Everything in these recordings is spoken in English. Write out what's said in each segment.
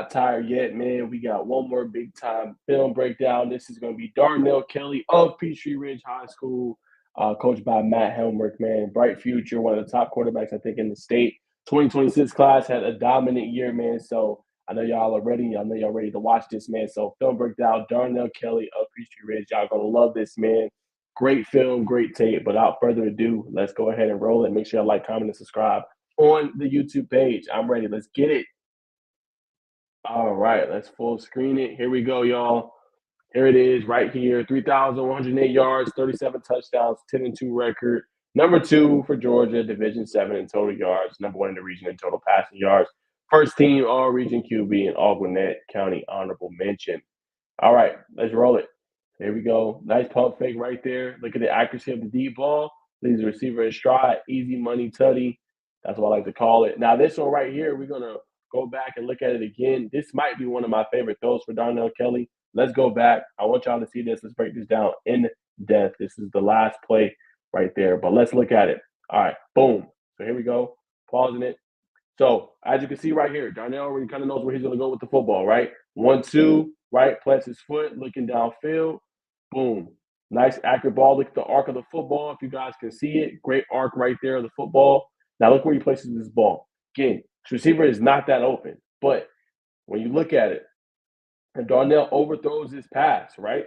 not tired yet, man. We got one more big time film breakdown. This is going to be Darnell Kelly of Peachtree Ridge High School, coached by Matt Helmrich, man. Bright future, one of the top quarterbacks, I think, in the state. 2026 class had a dominant year, man. So I know y'all are ready. I know y'all ready to watch this, man. So film breakdown, Darnell Kelly of Peachtree Ridge. Y'all going to love this, man. Great film, great tape. But without further ado, let's go ahead and roll it. Make sure y'all like, comment, and subscribe on the YouTube page. I'm ready. Let's get it. All right, let's full screen it. Here we go, y'all. Here it is right here. 3,108 yards, 37 touchdowns, 10-2 record. Number 2 for Georgia, Division 7 in total yards. Number 1 in the region in total passing yards. First team all-region QB and all Gwinnett County honorable mention. All right, let's roll it. There we go. Nice pump fake right there. Look at the accuracy of the deep ball. Leaves the receiver in stride. Easy money tutty. That's what I like to call it. Now, this one right here, we're going to go back and look at it again. This might be one of my favorite throws for Darnell Kelly. Let's go back. I want y'all to see this. Let's break this down in depth. This is the last play right there, but let's look at it. All right, boom. So here we go. Pausing it. So as you can see right here, Darnell already kind of knows where he's going to go with the football, right? 1-2, right? Plants his foot, looking downfield. Boom. Nice accurate ball. Look at the arc of the football. If you guys can see it, great arc right there of the football. Now look where he places this ball. Again, the receiver is not that open, but when you look at it, and Darnell overthrows his pass, right?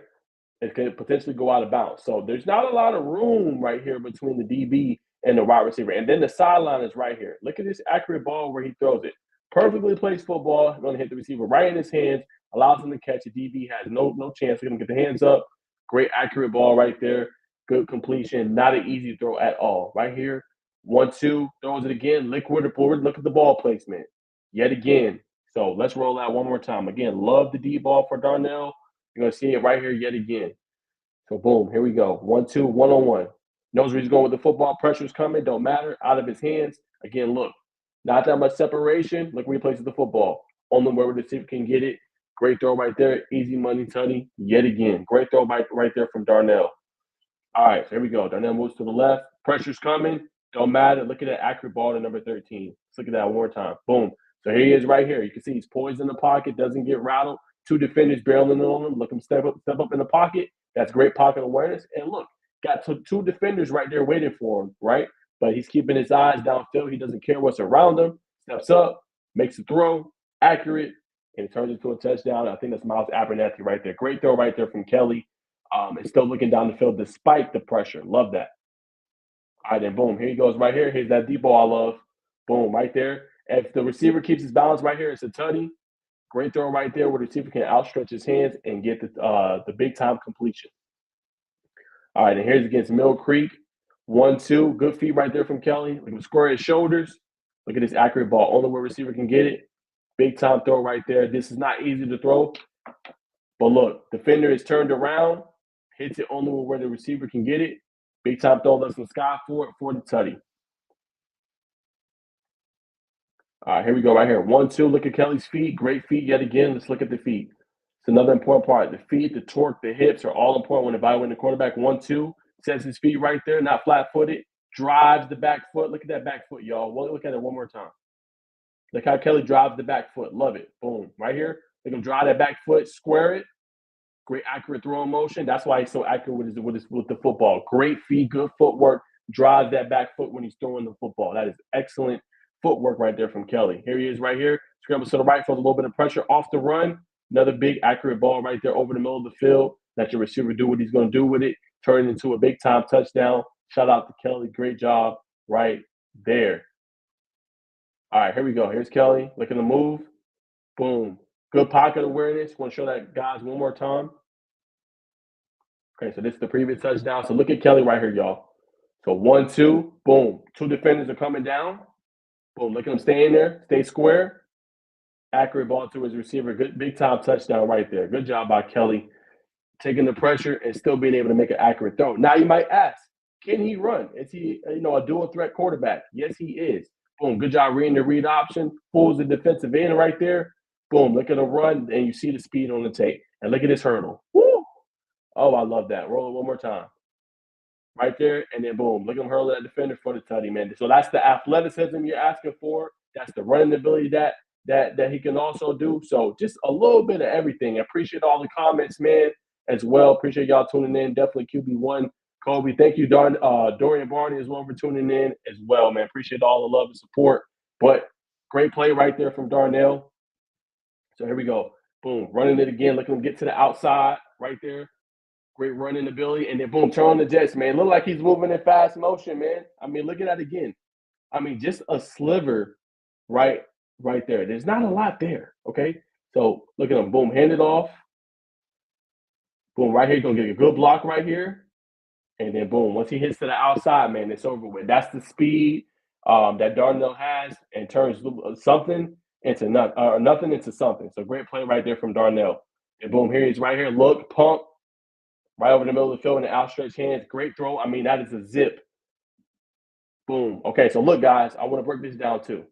It could potentially go out of bounds. So there's not a lot of room right here between the DB and the wide receiver. And then the sideline is right here. Look at this accurate ball where he throws it. Perfectly placed football. Going to hit the receiver right in his hands. Allows him to catch it. DB has no chance. We're going to get the hands up. Great accurate ball right there. Good completion. Not an easy throw at all. Right here. 1-2. Throws it again. Liquid forward. Look at the ball placement. Yet again. So let's roll out one more time. Again, love the deep ball for Darnell. You're going to see it right here yet again. So, boom, here we go. 1-2, one-on-one. Knows where he's going with the football. Pressure's coming. Don't matter. Out of his hands. Again, look. Not that much separation. Look where he places the football. Only where the receiver can get it. Great throw right there. Easy money, Tutty. Yet again. Great throw right there from Darnell. All right, so here we go. Darnell moves to the left. Pressure's coming. Don't matter. Look at that accurate ball to number 13. Let's look at that one more time. Boom. So here he is right here. You can see he's poised in the pocket, doesn't get rattled. 2 defenders barreling on him. Look him step up in the pocket. That's great pocket awareness. And look, got 2 defenders right there waiting for him, right? But he's keeping his eyes downfield. He doesn't care what's around him. Steps up, makes a throw, accurate, and it turns into a touchdown. I think that's Miles Abernathy right there. Great throw right there from Kelly. And still looking down the field despite the pressure. Love that. All right, then boom. Here he goes right here. Here's that deep ball I love. Boom, right there. If the receiver keeps his balance right here, it's a tutty. Great throw right there where the receiver can outstretch his hands and get the big-time completion. All right, and here's against Mill Creek. 1-2. Good feet right there from Kelly. Look at him square his shoulders. Look at this accurate ball. Only where receiver can get it. Big-time throw right there. This is not easy to throw. But look, defender is turned around. Hits it only where the receiver can get it. Big-time throw left some sky for it for the tutty. All right, here we go right here. 1-2, look at Kelly's feet. Great feet yet again. Let's look at the feet. It's another important part. The feet, the torque, the hips are all important when evaluating the quarterback. 1-2, sets his feet right there, not flat-footed. Drives the back foot. Look at that back foot, y'all. Look at it one more time. Look how Kelly drives the back foot. Love it. Boom. Right here. Look him drive that back foot, square it. Great accurate throw in motion. That's why he's so accurate with the football. Great feet, good footwork. Drives that back foot when he's throwing the football. That is excellent footwork right there from Kelly. Here he is right here. Scrambles to the right, feels a little bit of pressure off the run. Another big accurate ball right there over the middle of the field. Let your receiver do what he's going to do with it. Turn it into a big-time touchdown. Shout out to Kelly. Great job right there. All right, here we go. Here's Kelly. Look at the move. Boom. Good pocket awareness. Want to show that, guys, one more time. Okay, so this is the previous touchdown. So look at Kelly right here, y'all. So 1-2, boom. 2 defenders are coming down. Boom, look at him staying there. Stay square. Accurate ball to his receiver. Good big-time touchdown right there. Good job by Kelly. Taking the pressure and still being able to make an accurate throw. Now you might ask, can he run? Is he, a dual threat quarterback? Yes, he is. Boom, good job reading the read option. Pulls the defensive end right there. Boom, look at him run, and you see the speed on the tape. And look at his hurdle. Woo! Oh, I love that. Roll it one more time. Right there, and then boom, look at him hurl that defender for the tutty, man. So that's the athleticism you're asking for. That's the running ability that that he can also do. So just a little bit of everything. I appreciate all the comments, man, as well. Appreciate y'all tuning in. Definitely QB1. Kobe, thank you, Dorian Barney, as well, for tuning in as well, man. Appreciate all the love and support. But great play right there from Darnell. So here we go. Boom, running it again. Look at him get to the outside right there. Great running ability. And then boom, turn on the Jets, man. Look like he's moving in fast motion, man. I mean, look at that again. I mean, just a sliver right there. There's not a lot there, okay? So look at him. Boom, hand it off. Boom, right here. He's going to get a good block right here. And then boom, once he hits to the outside, man, it's over with. That's the speed that Darnell has and turns something into nothing into something. So great play right there from Darnell. And boom, here he's right here. Look, pump right over the middle of the field in the outstretched hands. Great throw. I mean, that is a zip. Boom. Okay, so look, guys, I want to break this down too.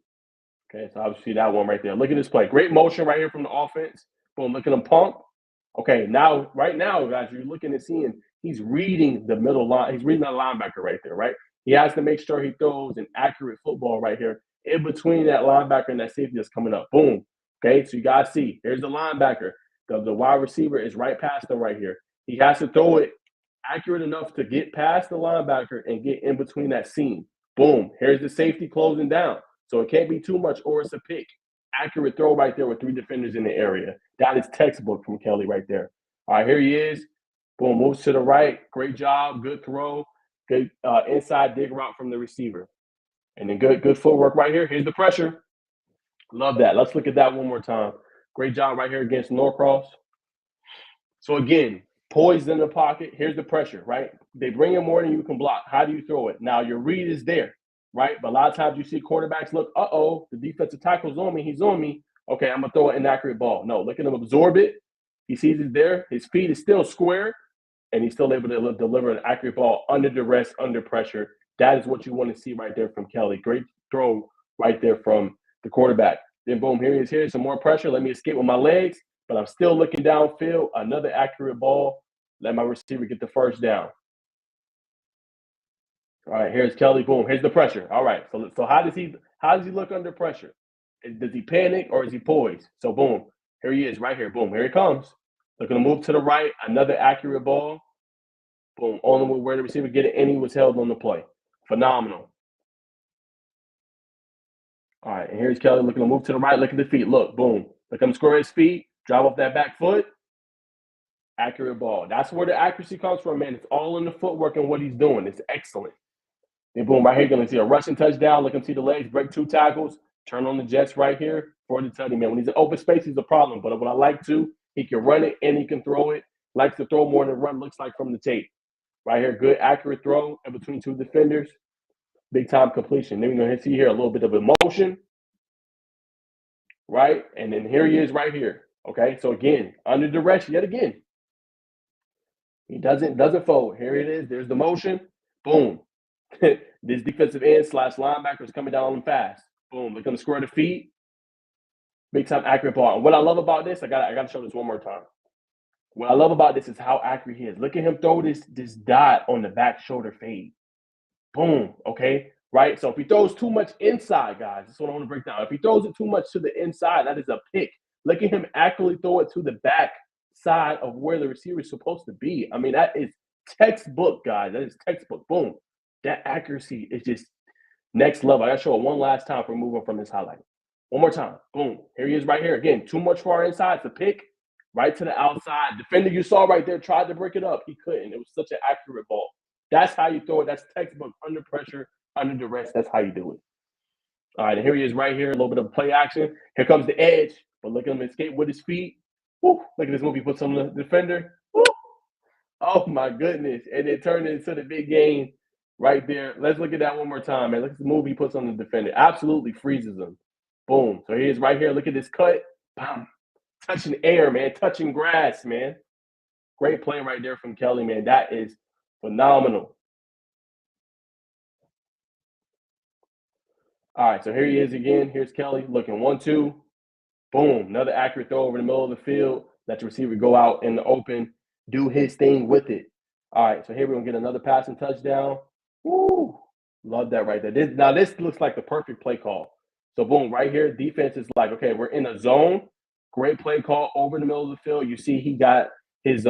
Okay, so obviously that one right there. Look at this play. Great motion right here from the offense. Boom, look at him pump. Okay, right now, guys, you're looking and seeing he's reading the middle line. He's reading that linebacker right there, right? He has to make sure he throws an accurate football right here in between that linebacker and that safety that's coming up. Boom. Okay, so you guys see, here's the linebacker. The wide receiver is right past him right here. He has to throw it accurate enough to get past the linebacker and get in between that seam. Boom. Here's the safety closing down. So it can't be too much or it's a pick. Accurate throw right there with 3 defenders in the area. That is textbook from Kelly right there. All right, here he is. Boom, moves to the right. Great job. Good throw. Good inside dig route from the receiver. And then good footwork right here. Here's the pressure. Love that. Let's look at that one more time. Great job right here against Norcross. So again, poised in the pocket. Here's the pressure, right? They bring in more than you can block. How do you throw it? Now, your read is there, right? But a lot of times you see quarterbacks look, the defensive tackle's on me. He's on me. Okay, I'm going to throw an inaccurate ball. No, look at him absorb it. He sees it there. His feet is still square, and he's still able to deliver an accurate ball under duress, under pressure. That is what you want to see right there from Kelly. Great throw right there from the quarterback. Then, boom, here he is. Here's some more pressure. Let me escape with my legs, but I'm still looking downfield. Another accurate ball. Let my receiver get the first down. All right, here's Kelly. Boom, here's the pressure. All right, so how does he look under pressure? Does he panic or is he poised? So boom, here he is right here. Boom, here he comes. Looking to move to the right. Another accurate ball. Boom, only where the receiver get it, and he was held on the play. Phenomenal. All right, and here's Kelly looking to move to the right. Look at the feet. Look, boom. Look at him square his feet. Drive off that back foot. Accurate ball. That's where the accuracy comes from, man. It's all in the footwork and what he's doing. It's excellent. And boom, right here, going to see a rushing touchdown. Look him see the legs, break 2 tackles, turn on the Jets right here for the tutty, man. When he's in open space, he's a problem. But what I like to, he can run it and he can throw it. Likes to throw more than run, looks like from the tape. Right here, good, accurate throw in between 2 defenders. Big time completion. Then we're going to see here a little bit of emotion. Right? And then here he is right here. Okay, so again, under duress yet again. He doesn't fold. Here it is. There's the motion. Boom. This defensive end / linebacker is coming down on him fast. Boom. They're going to square the feet. Big time accurate ball. And what I love about this, I got to show this one more time. What I love about this is how accurate he is. Look at him throw this dot on the back shoulder fade. Boom. Okay. Right. So if he throws too much inside, guys, that's what I want to break down. If he throws it too much to the inside, that is a pick. Look at him accurately throw it to the back side of where the receiver is supposed to be. I mean, that is textbook, guys. That is textbook. Boom. That accuracy is just next level. I got to show it one last time for moving from this highlight. One more time. Boom. Here he is right here. Again, too much far inside. It's a pick. Right to the outside. Defender you saw right there tried to break it up. He couldn't. It was such an accurate ball. That's how you throw it. That's textbook under pressure, under duress. That's how you do it. All right, and here he is right here. A little bit of play action. Here comes the edge. But look at him escape with his feet. Woo. Look at this move he puts on the defender. Woo. Oh, my goodness. And it turned into the big game right there. Let's look at that one more time, man. Look at the move he puts on the defender. Absolutely freezes him. Boom. So he is right here. Look at this cut. Bam. Touching air, man. Touching grass, man. Great play right there from Kelly, man. That is phenomenal. All right, so here he is again. Here's Kelly looking 1-2. Boom. Another accurate throw over the middle of the field. Let the receiver go out in the open, do his thing with it. All right, so here we're going to get another passing touchdown. Woo. Love that right there. This looks like the perfect play call. So boom, right here, defense is like, okay, we're in a zone. Great play call over the middle of the field. You see he got his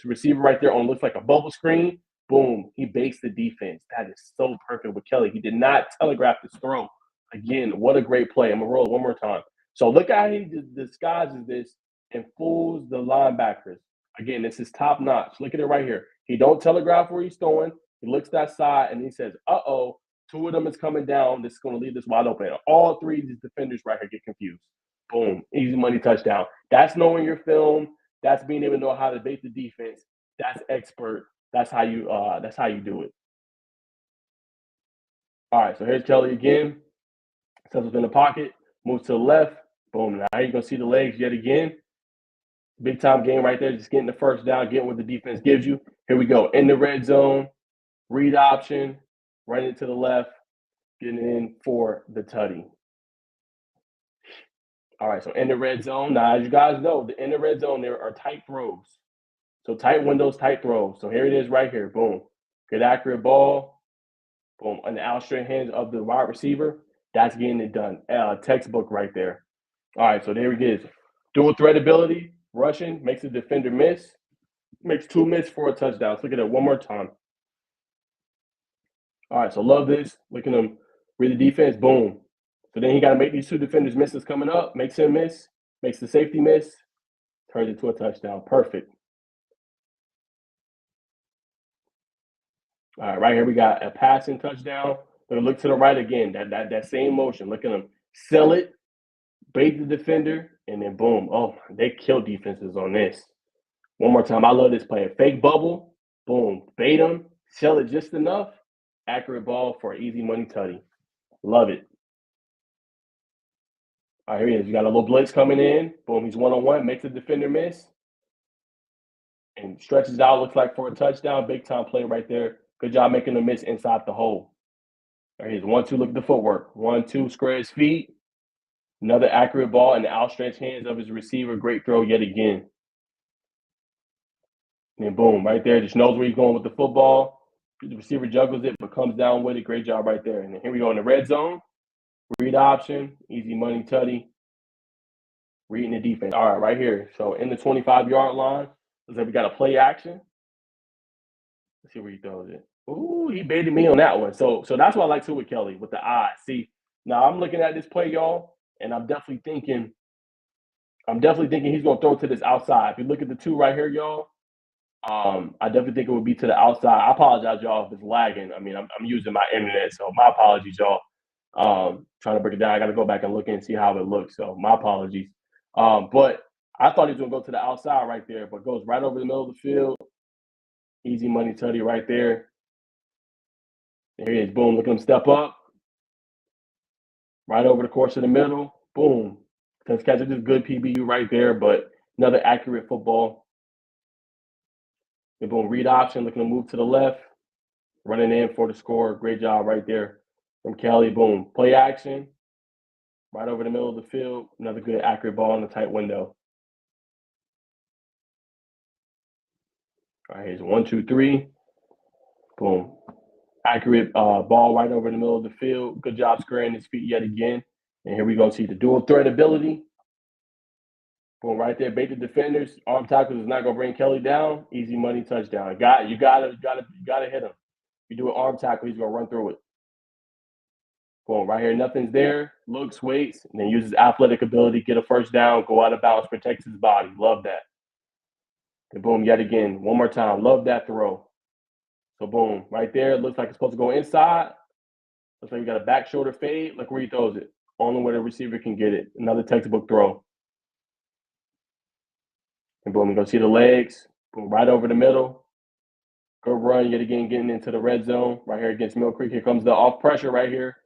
receiver right there on looks like a bubble screen. Boom, he bakes the defense. That is so perfect with Kelly. He did not telegraph his throw. Again, what a great play. I'm gonna roll it one more time. So look how he disguises this and fools the linebackers. Again, this is top notch. Look at it right here. He don't telegraph where he's throwing. He looks that side and he says, "Uh-oh, two of them is coming down. This is going to leave this wide open." All three of these defenders right here get confused. Boom, easy money touchdown. That's knowing your film. That's being able to know how to bait the defense. That's expert. That's how you do it. All right, so here's Kelly again. Settles in the pocket, moves to the left. Boom. Now you're gonna see the legs yet again. Big time game right there. Just getting the first down, getting what the defense gives you. Here we go. In the red zone, read option, running to the left, getting in for the tutty. All right, so in the red zone. Now, as you guys know, in the red zone, there are tight throws. So tight windows, tight throws. So here it is right here. Boom. Good accurate ball. Boom. On the outstretched hands of the wide receiver. That's getting it done. Textbook right there. All right, so there it is. Dual threat ability, rushing, makes the defender miss. Makes two miss for a touchdown. Let's look at it one more time. All right, so love this. Look at him read the defense. Boom. So then he got to make these two defenders misses coming up. Makes him miss. Makes the safety miss. Turns it to a touchdown. Perfect. All right, right here we got a passing touchdown. Look to the right again. That same motion. Look at him. Sell it. Bait the defender. And then boom. Oh, they kill defenses on this. One more time. I love this play. Fake bubble. Boom. Bait him. Sell it just enough. Accurate ball for an easy money tutty. Love it. All right, here he is. You got a little blitz coming in. Boom. He's one-on-one. Makes the defender miss. And stretches out. Looks like for a touchdown. Big time play right there. Good job making the miss inside the hole. All right, here's 1-2. Look at the footwork. 1-2. Square his feet. Another accurate ball in the outstretched hands of his receiver. Great throw yet again. And then boom, right there. Just knows where he's going with the football. The receiver juggles it, but comes down with it. Great job right there. And then here we go in the red zone. Read option. Easy money tutty. Reading the defense. All right, right here. So in the 25-yard line, looks like we got a play action. Let's see where he throws it. Ooh, he baited me on that one. So that's what I like too with Kelly, with the eyes. See, now I'm looking at this play, y'all, and I'm definitely thinking he's gonna throw to this outside. If you look at the two right here, y'all, I definitely think it would be to the outside. I apologize, y'all, if it's lagging. I mean, I'm using my internet, so my apologies, y'all. Trying to break it down. I got to go back and look and see how it looks. So my apologies. But I thought he was gonna go to the outside right there, but goes right over the middle of the field. Easy money tutty right there. There he is. Boom. Look at him step up. Right over the course of the middle. Boom. Touch catch. Just good PBU right there, but another accurate football. And boom, read option. Looking to move to the left. Running in for the score. Great job right there from Kelly. Boom. Play action. Right over the middle of the field. Another good accurate ball in the tight window. All right, here's 1, 2, 3. Boom. Accurate ball right over the middle of the field. Good job squaring his feet yet again. And here we go. See the dual threat ability. Boom, right there. Bait the defenders. Arm tackles is not gonna bring Kelly down. Easy money touchdown. You gotta hit him. You do an arm tackle, he's gonna run through it. Boom, right here, nothing's there. Looks, waits, and then uses athletic ability, get a first down, go out of bounds, protects his body. Love that. And boom, yet again, one more time. Love that throw. So boom, right there. Looks like it's supposed to go inside. Looks like you got a back shoulder fade. Look where he throws it. Only where the receiver can get it. Another textbook throw. And boom, you go see the legs. Boom, right over the middle. Good run yet again, getting into the red zone. Right here against Mill Creek. Here comes the off pressure right here.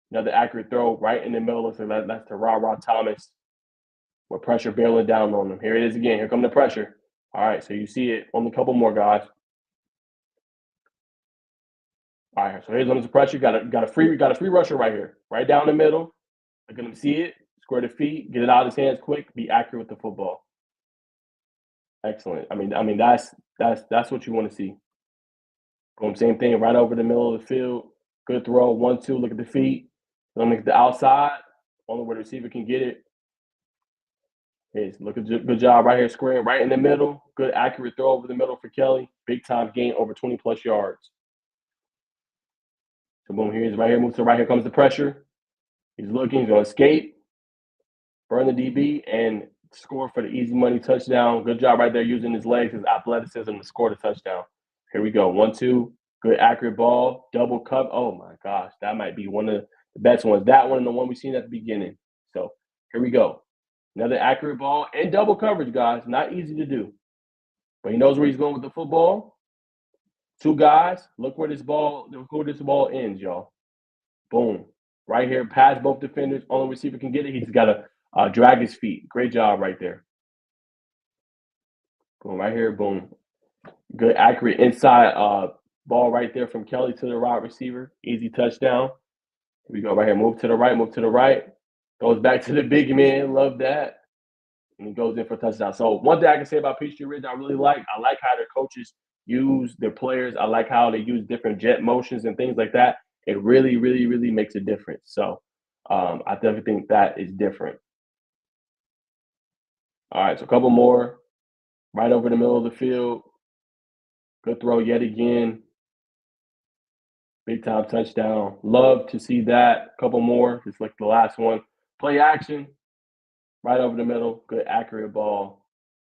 Another accurate throw right in the middle. Looks like that's to Ra Thomas. With pressure barreling down on him. Here it is again. Here come the pressure. All right, so you see it. Only a couple more guys. All right, so here's under the pressure. Got a free rusher right here, right down the middle. Look at him see it, square the feet, get it out of his hands quick, be accurate with the football. Excellent. I mean that's what you want to see. Boom, same thing, right over the middle of the field. Good throw, 1-2. Look at the feet. Going to the outside, only where the receiver can get it. Look at good job right here, square right in the middle. Good accurate throw over the middle for Kelly. Big time gain over 20 plus yards. So boom, here's right here, moves to right. Here comes the pressure. He's looking, he's gonna escape, burn the DB, and score for the easy money touchdown. Good job right there using his legs, his athleticism to score the touchdown. Here we go. 1-2. Good accurate ball. Double cover. Oh my gosh, that might be one of the best ones. That one and the one we seen at the beginning. So here we go. Another accurate ball and double coverage, guys. Not easy to do. But he knows where he's going with the football. Two guys. Look where this ball ends, y'all. Boom. Right here, past both defenders. Only receiver can get it. He's got to drag his feet. Great job right there. Boom, right here, boom. Good, accurate inside ball right there from Kelly to the wide receiver. Easy touchdown. Here we go right here. Move to the right, move to the right. Goes back to the big man. Love that. And he goes in for a touchdown. So one thing I can say about Peachtree Ridge, I like how their coaches use their players. I like how they use different jet motions and things like that. It really, really, really makes a difference. So I definitely think that is different. All right, so a couple more. Right over the middle of the field. Good throw yet again. Big time touchdown. Love to see that. A couple more, just like the last one. Play action. Right over the middle. Good accurate ball.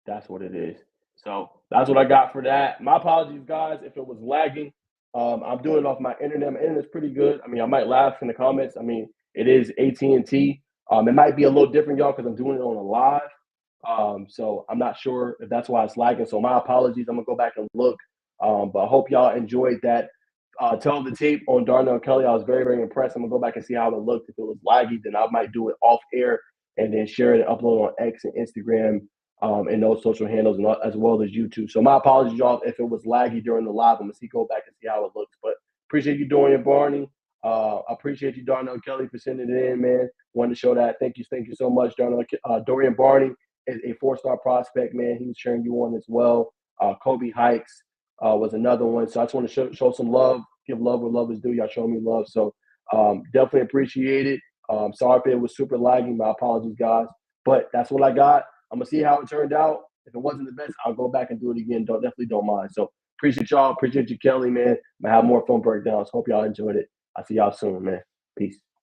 That's what it is. So that's what I got for that. My apologies, guys, if it was lagging. I'm doing it off my internet. My internet's pretty good. I mean, I might laugh in the comments. I mean, it is AT&T. It might be a little different, y'all, because I'm doing it on a live. So I'm not sure if that's why it's lagging. So my apologies. I'm gonna go back and look. But I hope y'all enjoyed that. Tell the tape on Darnell Kelly. I was very, very impressed. I'm gonna go back and see how it looked. If it was laggy, then I might do it off air and then share it and upload on X and Instagram and those social handles, and as well as YouTube. So my apologies, y'all, if it was laggy during the live. I'm gonna go back and see how it looks. But appreciate you, Dorian Barney. Appreciate you, Darnell Kelly, for sending it in, man. Wanted to show that. Thank you so much, Darnell. Dorian Barney is a 4-star prospect, man. He was cheering you on as well. Kobe Hikes was another one. So I just want to show some love, give love where love is due. Y'all show me love. So definitely appreciate it. Sorry if it was super laggy. My apologies, guys. But that's what I got. I'm going to see how it turned out. If it wasn't the best, I'll go back and do it again. Definitely don't mind. So appreciate y'all. Appreciate you, Kelly, man. I'm going to have more film breakdowns. Hope y'all enjoyed it. I'll see y'all soon, man. Peace.